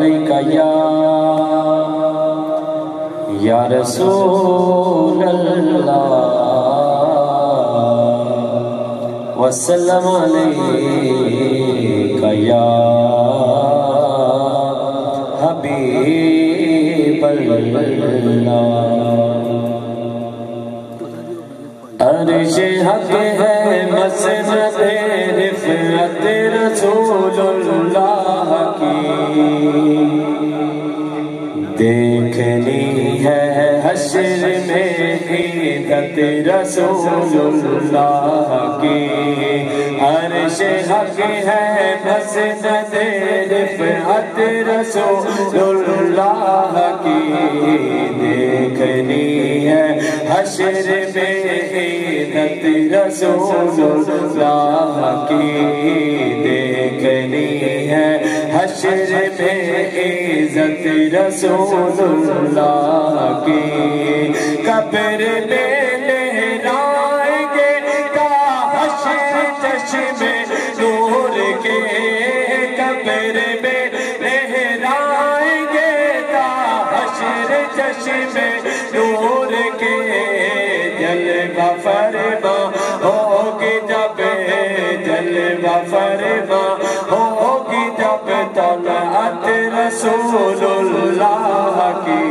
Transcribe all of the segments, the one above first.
علیک یا رسول اللہ وسلم علیک یا حبیب اللہ عرش حق ہے مسند رفعت رسول اللہ کی دیکھنی ہے حشر میں عزت رسول اللہ کی عرش حق ہے مسند رفعت رسول اللہ کی دیکھنی ہے حشر میں عزت رسول اللہ کی دیکھنی ہے حشر میں عزت رسول اللہ کی قبر میں لہرائیں گے تا حشر چشم نور کے قبر میں لہرائیں گے تا حشر چشم نور کے جلوہ فرما ہوگی جب جلوہ فرما ہوگی جب طلعت رسول اللہ کی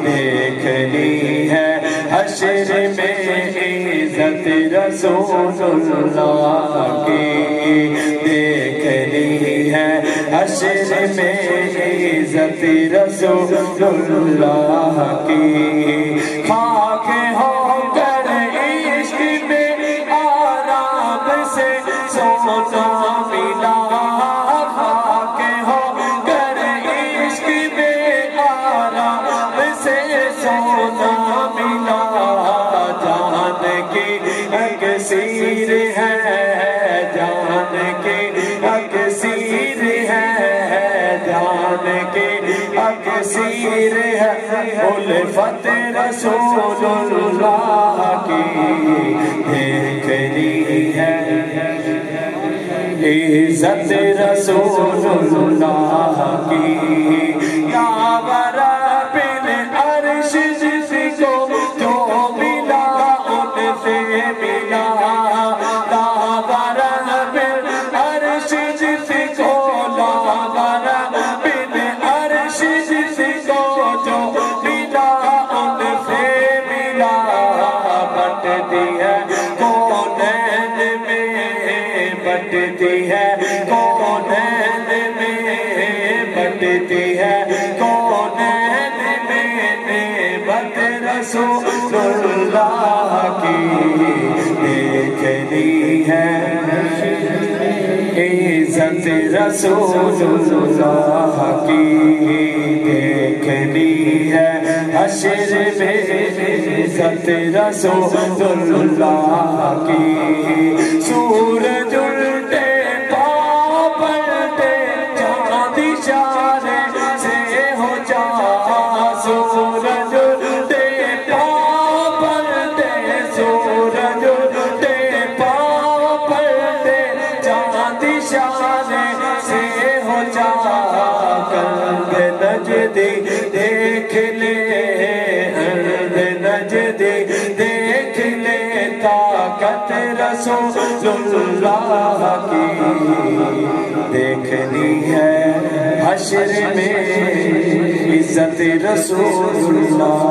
دیکھنی ہے حشر میں عزت رسول اللہ کی دیکھنی ہے حشر میں عزت رسول اللہ کی خاک ہو کر عشق میں آرام سے سونا ملا خاک ہو کر عشق میں آرام سے سونا ملا جان کی اکسیر ہے جان کی اکسیر ہے جان کی اکسیر ہے الفت رسول اللہ کی دیکھنی ہے عزت رسول اللہ کی یاور بالعرش جس کو جو ملا ان سے ملا یاور بالعرش جس کو یاور بالعرش جس کو جو ملا ان سے ملا بٹتی ہے کونین میں بٹتی ہے کونین میں بٹتی ہے کونین میں نعمت رسول اللہ کی دیکھنی ہے عزت رسول اللہ کی دیکھنی ہے حشر میں عزت رسول اللہ کی سورج الٹے پاؤں پلٹے چاند اشارے سے ہو جا سورج الٹے پاؤں پلٹے سورج الٹے پاؤں پلٹے چاند اشارے سے ہو جا کند نجدی دیکھ لے ارد نجدی دیکھ لے طاقت رسول اللہ کی دیکھنی ہے حشر میں عزت رسول اللہ